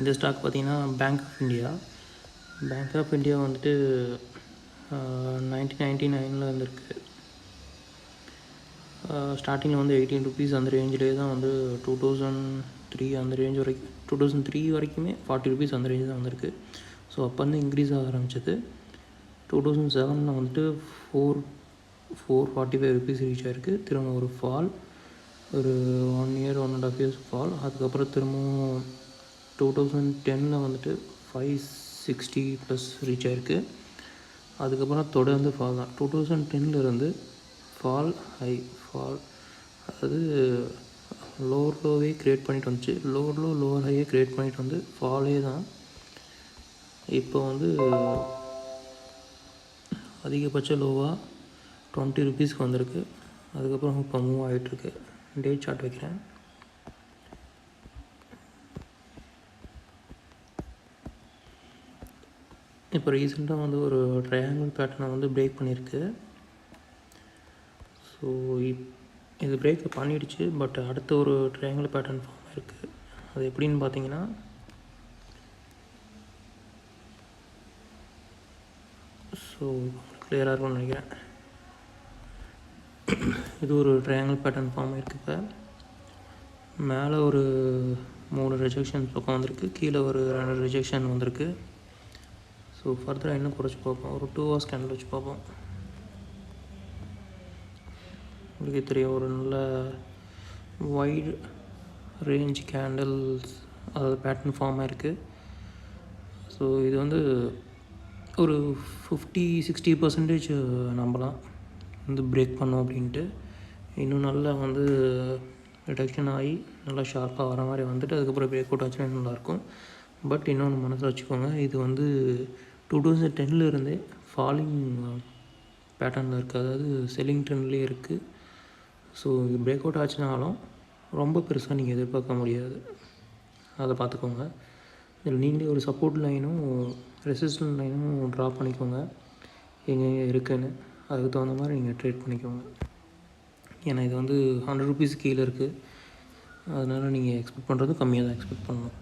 இந்த ஸ்டாக் பார்த்திங்கன்னா bank of India வந்துட்டு 1999 வந்திருக்கு. ஸ்டார்டிங்கில் வந்து 18 rupees அந்த ரேஞ்சிலே தான் வந்து 2003 அந்த ரேஞ்ச் வரைக்கும் 2003 வரைக்குமே 40 rupees அந்த ரேஞ்சு தான் வந்திருக்கு. ஸோ அப்போ வந்து இன்க்ரீஸ் ஆக ஆரம்பிச்சது. 2007 வந்துட்டு 445 rupees ரீச் ஆகிருக்கு. திரும்ப ஒரு ஃபால், ஒரு 1 year 1.5 years ஃபால். அதுக்கப்புறம் திரும்பவும் 2010 வந்துட்டு 560+ ரீச் ஆகிருக்கு. அதுக்கப்புறம் தொடர்ந்து ஃபால் தான். 2010 ஃபால் அதாவது லோவே க்ரியேட் பண்ணிட்டு வந்துச்சு. லோவர் ஹையே க்ரியேட் பண்ணிட்டு வந்து ஃபாலே தான். இப்போ வந்து அதிகபட்ச லோவாக 20 rupeesக்கு வந்திருக்கு. அதுக்கப்புறம் இப்போ மூவ் ஆகிட்டுருக்கு. டே சார்ட் வைக்கிறேன். இப்போ ரீசெண்டாக வந்து ஒரு ட்ரையாங்கிள் பேட்டர்னை வந்து பிரேக் பண்ணியிருக்கு. ஸோ இது பிரேக் பண்ணிடுச்சு. பட் அடுத்த ஒரு ட்ரையாங்கிள் பேட்டர்ன் ஃபார்ம் இருக்குது. அது எப்படின்னு பார்த்தீங்கன்னா, ஸோ கிளியராக இருக்கும்னு நினைக்கிறேன். இது ஒரு ட்ரையாங்கிள் பேட்டர்ன் ஃபார்ம் ஆகிருக்கு. இப்போ மேலே ஒரு 3 ரிஜெக்ஷன் பக்கம் வந்திருக்கு, கீழே ஒரு 2 ரிஜெக்ஷன் வந்திருக்கு. ஸோ ஃபர்தராக இன்னும் குறைச்சி பார்ப்போம். ஒரு 2 hours கேண்டில் வச்சு பார்ப்போம். உங்களுக்கு தெரியும், ஒரு நல்ல வைட் ரேஞ்ச் கேண்டில்ஸ் அதாவது பேட்டர்ன் ஃபார்ம் ஆகிருக்கு. ஸோ இது வந்து ஒரு 50-60% நம்பலாம் வந்து பிரேக் பண்ணோம் அப்படின்ட்டு. இன்னும் நல்லா வந்து ரிடக்ஷன் ஆகி நல்லா ஷார்ப்பாக வர மாதிரி வந்துட்டு அதுக்கப்புறம் பிரேக் அவுட் ஆச்சுன்னா நல்லாயிருக்கும். பட் இன்னொன்று மனசில் வச்சுக்கோங்க, இது வந்து 2010 ஃபாலிங் பேட்டர்னில் இருக்குது, அதாவது செல்லிங் ட்ரெண்ட்லேயே இருக்குது. ஸோ இது பிரேக் அவுட் ஆச்சுனாலும் ரொம்ப பெருசாக நீங்கள் எதிர்பார்க்க முடியாது. அதை பார்த்துக்கோங்க. இதில் நீங்களே ஒரு சப்போர்ட் லைனும் ரெசிஸ்டன்ட் லைனும் ட்ரா பண்ணிக்கோங்க எங்கே இருக்குன்னு. அதுக்கு தகுந்த மாதிரி நீங்கள் ட்ரேட் பண்ணிக்கோங்க. ஏன்னா இது வந்து 100 rupees கீழே இருக்குது. அதனால் நீங்கள் எக்ஸ்பெக்ட் பண்ணுறது கம்மியாக தான் எக்ஸ்பெக்ட் பண்ணணும்.